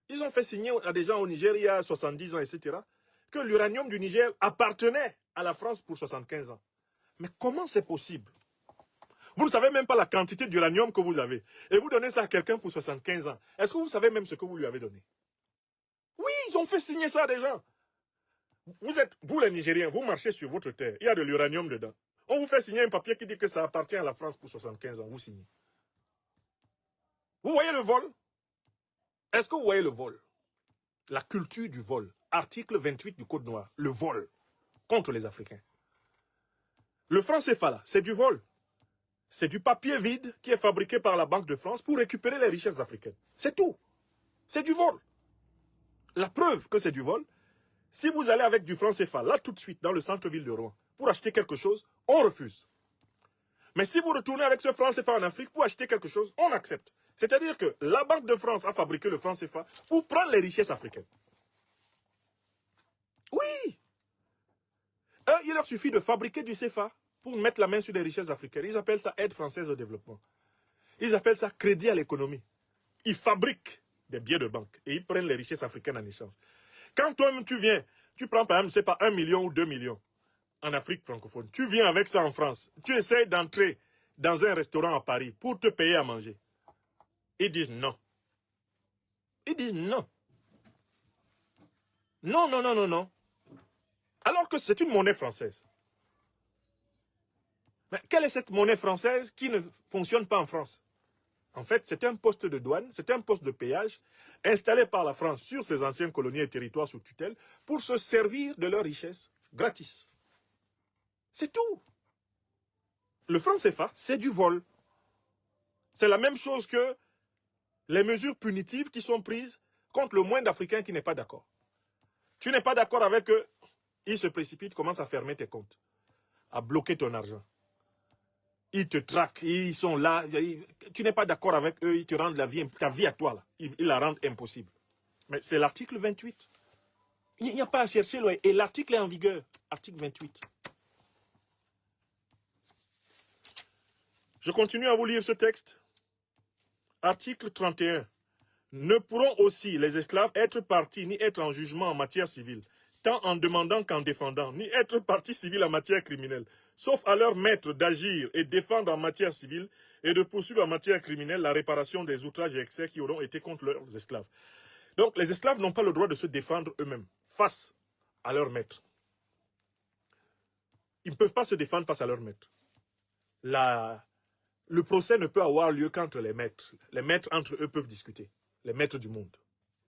Ils ont fait signer à des gens au Niger il y a 70 ans, etc., que l'uranium du Niger appartenait à la France pour 75 ans. Mais comment c'est possible? Vous ne savez même pas la quantité d'uranium que vous avez. Et vous donnez ça à quelqu'un pour 75 ans. Est-ce que vous savez même ce que vous lui avez donné? Oui, ils ont fait signer ça à des gens. Vous les Nigériens, vous marchez sur votre terre. Il y a de l'uranium dedans. On vous fait signer un papier qui dit que ça appartient à la France pour 75 ans. Vous signez. Vous voyez le vol? Est-ce que vous voyez le vol? La culture du vol. Article 28 du Code noir. Le vol contre les Africains. Le franc CFA là, c'est du vol. C'est du papier vide qui est fabriqué par la Banque de France pour récupérer les richesses africaines. C'est tout. C'est du vol. La preuve que c'est du vol, si vous allez avec du franc CFA, là tout de suite, dans le centre-ville de Rouen, pour acheter quelque chose, on refuse. Mais si vous retournez avec ce franc CFA en Afrique pour acheter quelque chose, on accepte. C'est-à-dire que la Banque de France a fabriqué le franc CFA pour prendre les richesses africaines. Oui. Il leur suffit de fabriquer du CFA pour mettre la main sur les richesses africaines. Ils appellent ça aide française au développement. Ils appellent ça crédit à l'économie. Ils fabriquent des billets de banque et ils prennent les richesses africaines en échange. Quand toi-même tu viens, tu prends par exemple, je ne sais pas, 1 million ou 2 millions en Afrique francophone. Tu viens avec ça en France. Tu essaies d'entrer dans un restaurant à Paris pour te payer à manger. Ils disent non. Ils disent non. Non, non, non, non, non. Alors que c'est une monnaie française. Mais quelle est cette monnaie française qui ne fonctionne pas en France? En fait, c'est un poste de douane, c'est un poste de péage installé par la France sur ses anciennes colonies et territoires sous tutelle pour se servir de leurs richesses gratis. C'est tout. Le franc CFA, c'est du vol. C'est la même chose que les mesures punitives qui sont prises contre le moindre Africain qui n'est pas d'accord. Tu n'es pas d'accord avec eux, ils se précipitent, commencent à fermer tes comptes, à bloquer ton argent. Ils te traquent, ils sont là, tu n'es pas d'accord avec eux, ils te rendent ta vie à toi, là. Ils la rendent impossible. Mais c'est l'article 28. Il n'y a pas à chercher, là. Et l'article est en vigueur, article 28. Je continue à vous lire ce texte. Article 31. Ne pourront aussi les esclaves être partis ni être en jugement en matière civile, tant en demandant qu'en défendant, ni être partie civile en matière criminelle, sauf à leur maître d'agir et défendre en matière civile et de poursuivre en matière criminelle la réparation des outrages et excès qui auront été contre leurs esclaves. Donc les esclaves n'ont pas le droit de se défendre eux-mêmes face à leur maître. Ils ne peuvent pas se défendre face à leur maître. Le procès ne peut avoir lieu qu'entre les maîtres. Les maîtres entre eux peuvent discuter. Les maîtres du monde.